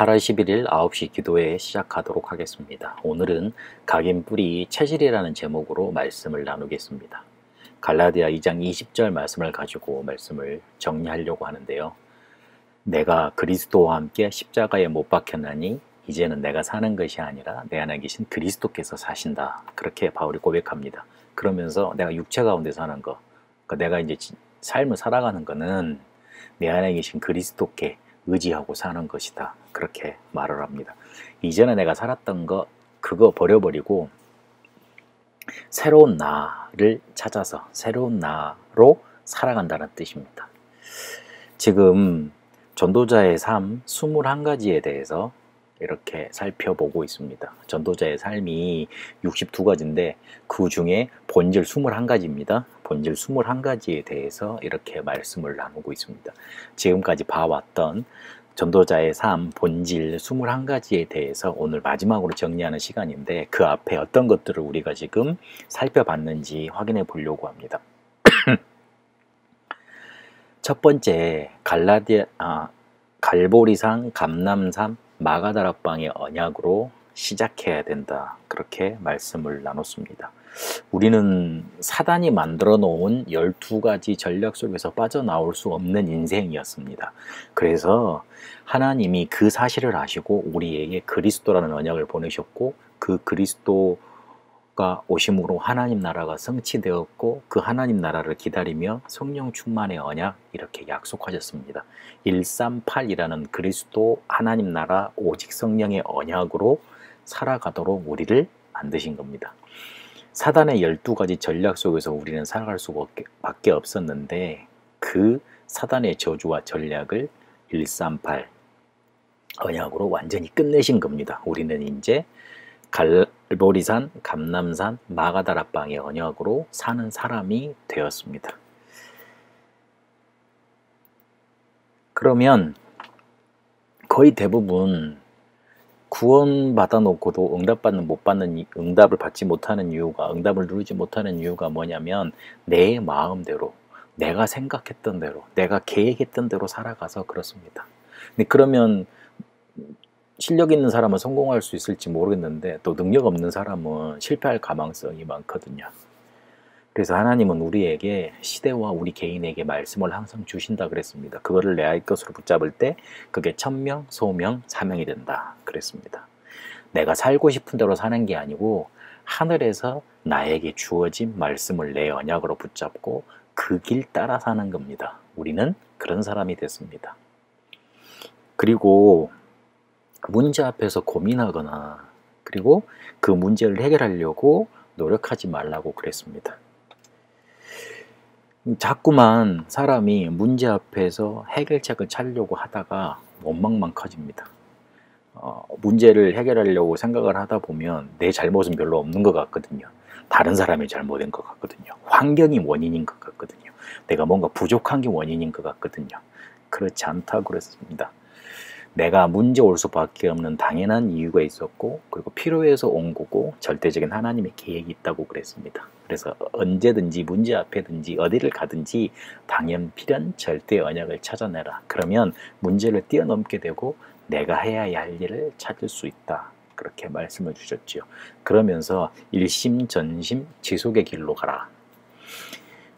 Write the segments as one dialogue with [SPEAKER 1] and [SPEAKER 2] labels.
[SPEAKER 1] 8월 11일 9시 기도회 시작하도록 하겠습니다. 오늘은 각인뿌리 체질이라는 제목으로 말씀을 나누겠습니다. 갈라디아 2장 20절 말씀을 가지고 말씀을 정리하려고 하는데요. 내가 그리스도와 함께 십자가에 못 박혔나니 이제는 내가 사는 것이 아니라 내 안에 계신 그리스도께서 사신다. 그렇게 바울이 고백합니다. 그러면서 내가 육체 가운데 사는 거, 그러니까 내가 이제 삶을 살아가는 거는 내 안에 계신 그리스도께 의지하고 사는 것이다. 그렇게 말을 합니다. 이전에 내가 살았던 거 그거 버려버리고 새로운 나를 찾아서 새로운 나로 살아간다는 뜻입니다. 지금 전도자의 삶 21가지에 대해서 이렇게 살펴보고 있습니다. 전도자의 삶이 62가지인데 그 중에 본질 21가지입니다. 본질 21가지에 대해서 이렇게 말씀을 나누고 있습니다. 지금까지 봐왔던 전도자의 삶 본질 21가지에 대해서 오늘 마지막으로 정리하는 시간인데 그 앞에 어떤 것들을 우리가 지금 살펴봤는지 확인해 보려고 합니다. 첫 번째 갈보리산, 감람산, 마가다락방의 언약으로 시작해야 된다. 그렇게 말씀을 나눴습니다. 우리는 사단이 만들어 놓은 12가지 전략 속에서 빠져나올 수 없는 인생이었습니다. 그래서 하나님이 그 사실을 아시고 우리에게 그리스도라는 언약을 보내셨고 그 그리스도가 오심으로 하나님 나라가 성취되었고 그 하나님 나라를 기다리며 성령 충만의 언약 이렇게 약속하셨습니다. 138이라는 그리스도 하나님 나라 오직 성령의 언약으로 살아가도록 우리를 만드신 겁니다. 사단의 12가지 전략 속에서 우리는 살아갈 수밖에 없었는데 그 사단의 저주와 전략을 138 언약으로 완전히 끝내신 겁니다. 우리는 이제 갈보리산, 감람산, 마가다락방의 언약으로 사는 사람이 되었습니다. 그러면 거의 대부분 구원받아 놓고도 응답을 받지 못하는 이유가, 응답을 누리지 못하는 이유가 뭐냐면 내 마음대로, 내가 생각했던 대로, 내가 계획했던 대로 살아가서 그렇습니다. 근데 그러면 실력 있는 사람은 성공할 수 있을지 모르겠는데 또 능력 없는 사람은 실패할 가망성이 많거든요. 그래서 하나님은 우리에게 시대와 우리 개인에게 말씀을 항상 주신다 그랬습니다. 그거를 내 것으로 붙잡을 때 그게 천명, 소명, 사명이 된다 그랬습니다. 내가 살고 싶은 대로 사는 게 아니고 하늘에서 나에게 주어진 말씀을 내 언약으로 붙잡고 그 길 따라 사는 겁니다. 우리는 그런 사람이 됐습니다. 그리고 문제 앞에서 고민하거나 그리고 그 문제를 해결하려고 노력하지 말라고 그랬습니다. 자꾸만 사람이 문제 앞에서 해결책을 찾으려고 하다가 원망만 커집니다. 문제를 해결하려고 생각을 하다 보면 내 잘못은 별로 없는 것 같거든요. 다른 사람이 잘못인 것 같거든요. 환경이 원인인 것 같거든요. 내가 뭔가 부족한 게 원인인 것 같거든요. 그렇지 않다고 그랬습니다. 내가 문제 올 수밖에 없는 당연한 이유가 있었고 그리고 필요해서 온 거고 절대적인 하나님의 계획이 있다고 그랬습니다. 그래서 언제든지 문제 앞에든지 어디를 가든지 당연 필연 절대 언약을 찾아내라. 그러면 문제를 뛰어넘게 되고 내가 해야 할 일을 찾을 수 있다. 그렇게 말씀을 주셨지요. 그러면서 일심전심 지속의 길로 가라.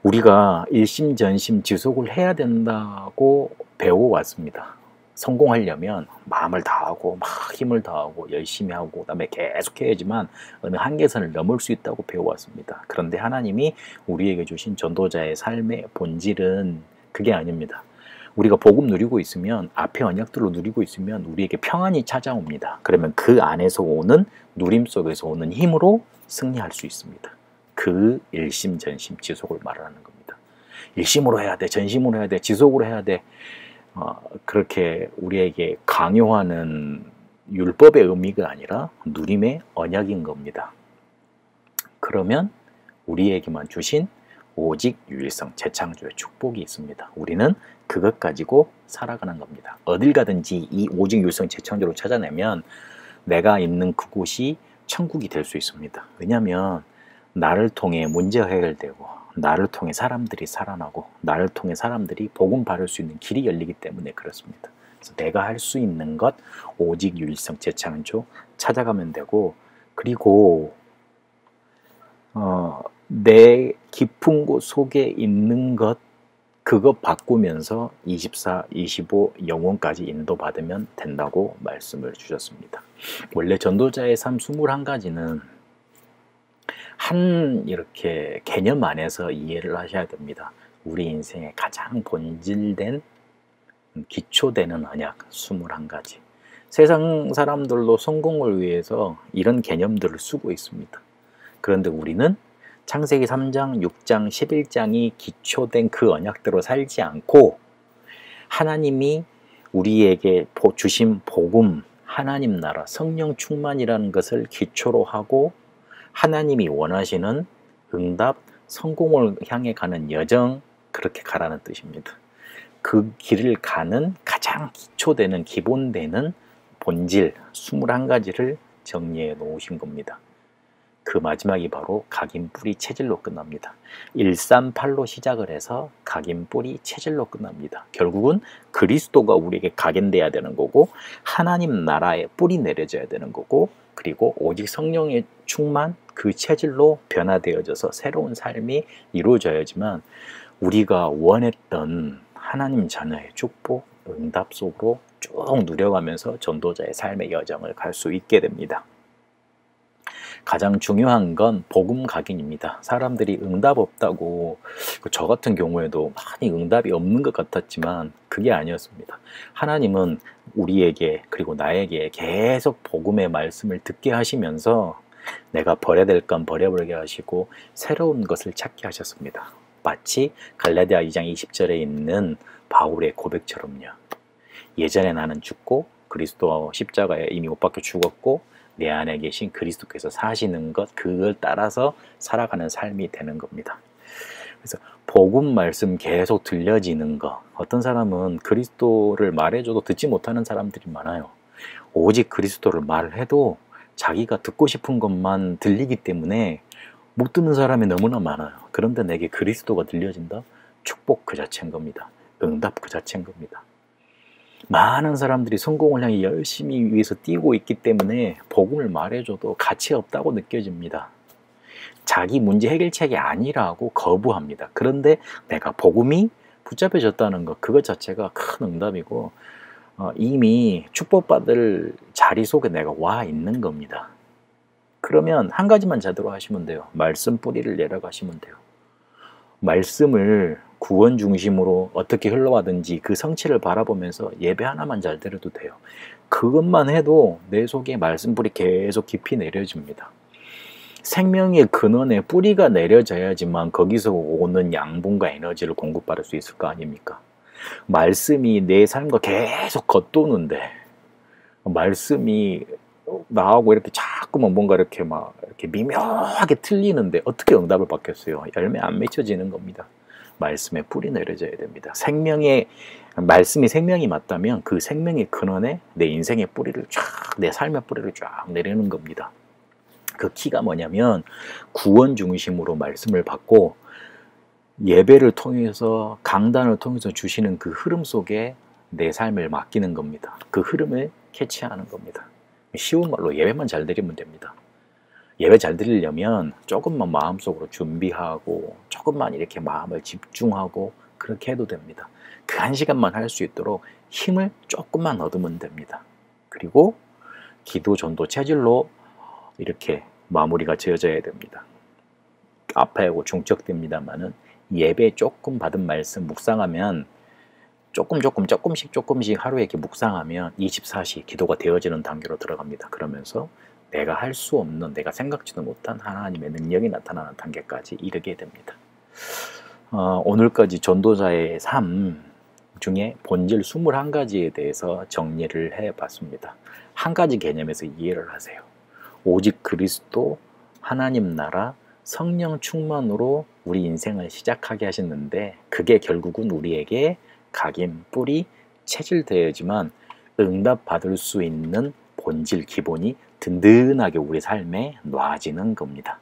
[SPEAKER 1] 우리가 일심전심 지속을 해야 된다고 배워왔습니다. 성공하려면 마음을 다하고 막 힘을 다하고 열심히 하고 그다음에 계속 해야지만 어느 한계선을 넘을 수 있다고 배워왔습니다. 그런데 하나님이 우리에게 주신 전도자의 삶의 본질은 그게 아닙니다. 우리가 복음 누리고 있으면 앞에 언약들로 누리고 있으면 우리에게 평안이 찾아옵니다. 그러면 그 안에서 오는 누림 속에서 오는 힘으로 승리할 수 있습니다. 그 일심전심 지속을 말하는 겁니다. 일심으로 해야 돼, 전심으로 해야 돼, 지속으로 해야 돼. 그렇게 우리에게 강요하는 율법의 의미가 아니라 누림의 언약인 겁니다. 그러면 우리에게만 주신 오직 유일성 재창조의 축복이 있습니다. 우리는 그것 가지고 살아가는 겁니다. 어딜 가든지 이 오직 유일성 재창조를 찾아내면 내가 있는 그곳이 천국이 될 수 있습니다. 왜냐하면 나를 통해 문제가 해결되고 나를 통해 사람들이 살아나고 나를 통해 사람들이 복음 받을 수 있는 길이 열리기 때문에 그렇습니다. 그래서 내가 할 수 있는 것, 오직 유일성 재창조 찾아가면 되고, 그리고 내 깊은 곳 속에 있는 것, 그거 바꾸면서 24, 25 영혼까지 인도받으면 된다고 말씀을 주셨습니다. 원래 전도자의 삶 21가지는 한 이렇게 개념 안에서 이해를 하셔야 됩니다. 우리 인생의 가장 본질된 기초되는 언약 21가지. 세상 사람들도 성공을 위해서 이런 개념들을 쓰고 있습니다. 그런데 우리는 창세기 3장, 6장, 11장이 기초된 그 언약대로 살지 않고 하나님이 우리에게 주신 복음, 하나님 나라, 성령 충만이라는 것을 기초로 하고 하나님이 원하시는 응답, 성공을 향해 가는 여정, 그렇게 가라는 뜻입니다. 그 길을 가는 가장 기초되는, 기본되는 본질 21가지를 정리해 놓으신 겁니다. 그 마지막이 바로 각인 뿌리 체질로 끝납니다. 138로 시작을 해서 각인 뿌리 체질로 끝납니다. 결국은 그리스도가 우리에게 각인돼야 되는 거고, 하나님 나라에 뿌리 내려져야 되는 거고, 그리고 오직 성령의 충만, 그 체질로 변화되어져서 새로운 삶이 이루어져야지만 우리가 원했던 하나님 자녀의 축복, 응답 속으로 쭉 누려가면서 전도자의 삶의 여정을 갈 수 있게 됩니다. 가장 중요한 건 복음 각인입니다. 사람들이 응답 없다고, 저 같은 경우에도 많이 응답이 없는 것 같았지만 그게 아니었습니다. 하나님은 우리에게, 그리고 나에게 계속 복음의 말씀을 듣게 하시면서 내가 버려야 될 건 버려버리게 하시고 새로운 것을 찾게 하셨습니다. 마치 갈라디아 2장 20절에 있는 바울의 고백처럼요. 예전에 나는 죽고 그리스도 십자가에 이미 못 박혀 죽었고 내 안에 계신 그리스도께서 사시는 것, 그걸 따라서 살아가는 삶이 되는 겁니다. 그래서 복음 말씀 계속 들려지는 거, 어떤 사람은 그리스도를 말해줘도 듣지 못하는 사람들이 많아요. 오직 그리스도를 말해도 자기가 듣고 싶은 것만 들리기 때문에 못 듣는 사람이 너무나 많아요. 그런데 내게 그리스도가 들려진다? 축복 그 자체인 겁니다. 응답 그 자체인 겁니다. 많은 사람들이 성공을 향해 열심히 위해서 뛰고 있기 때문에 복음을 말해줘도 가치 없다고 느껴집니다. 자기 문제 해결책이 아니라고 거부합니다. 그런데 내가 복음이 붙잡혀졌다는 것, 그것 자체가 큰 응답이고 이미 축복받을 자리 속에 내가 와 있는 겁니다. 그러면 한 가지만 제대로 하시면 돼요. 말씀 뿌리를 내려가시면 돼요. 말씀을 구원 중심으로 어떻게 흘러가든지 그 성취를 바라보면서 예배 하나만 잘 드려도 돼요. 그것만 해도 내 속에 말씀 뿌리 계속 깊이 내려집니다. 생명의 근원에 뿌리가 내려져야지만 거기서 오는 양분과 에너지를 공급받을 수 있을 거 아닙니까? 말씀이 내 삶과 계속 겉도는데, 말씀이 나하고 이렇게 자꾸만 뭔가 이렇게 막 이렇게 미묘하게 틀리는데 어떻게 응답을 받겠어요? 열매 안 맺혀지는 겁니다. 말씀에 뿌리 내려져야 됩니다. 말씀이 생명이 맞다면 그 생명의 근원에 내 인생의 뿌리를 쫙, 내 삶의 뿌리를 쫙 내리는 겁니다. 그 키가 뭐냐면 구원 중심으로 말씀을 받고 예배를 통해서, 강단을 통해서 주시는 그 흐름 속에 내 삶을 맡기는 겁니다. 그 흐름을 캐치하는 겁니다. 쉬운 말로 예배만 잘 드리면 됩니다. 예배 잘 드리려면 조금만 마음속으로 준비하고 조금만 이렇게 마음을 집중하고 그렇게 해도 됩니다. 그 한 시간만 할 수 있도록 힘을 조금만 얻으면 됩니다. 그리고 기도, 전도, 체질로 이렇게 마무리가 지어져야 됩니다. 아파하고 중척됩니다만은 예배 조금 받은 말씀 묵상하면 조금씩 하루에 이렇게 묵상하면 24시 기도가 되어지는 단계로 들어갑니다. 그러면서 내가 할 수 없는, 내가 생각지도 못한 하나님의 능력이 나타나는 단계까지 이르게 됩니다. 오늘까지 전도자의 삶 중에 본질 21가지에 대해서 정리를 해봤습니다. 한 가지 개념에서 이해를 하세요. 오직 그리스도, 하나님 나라, 성령 충만으로 우리 인생을 시작하게 하셨는데 그게 결국은 우리에게 각인, 뿌리, 체질되어야지만 응답 받을 수 있는 본질, 기본이 든든하게 우리 삶에 놓아지는 겁니다.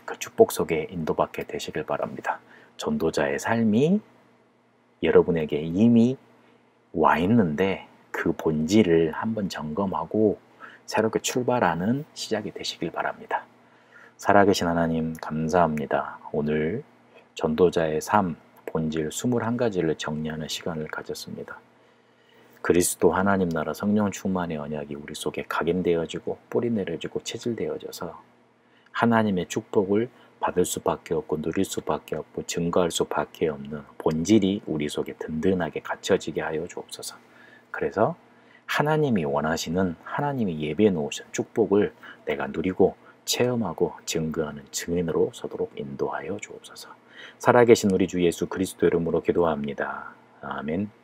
[SPEAKER 1] 그 축복 속에 인도받게 되시길 바랍니다. 전도자의 삶이 여러분에게 이미 와 있는데 그 본질을 한번 점검하고 새롭게 출발하는 시작이 되시길 바랍니다. 살아계신 하나님 감사합니다. 오늘 전도자의 삶, 본질 21가지를 정리하는 시간을 가졌습니다. 그리스도 하나님 나라 성령 충만의 언약이 우리 속에 각인되어지고 뿌리 내려지고 체질되어져서 하나님의 축복을 받을 수밖에 없고 누릴 수밖에 없고 증거할 수밖에 없는 본질이 우리 속에 든든하게 갖춰지게 하여 주옵소서. 그래서 하나님이 원하시는 하나님이 예비해 놓으신 축복을 내가 누리고 체험하고 증거하는 증인으로 서도록 인도하여 주옵소서. 살아계신 우리 주 예수 그리스도 이름으로 기도합니다. 아멘.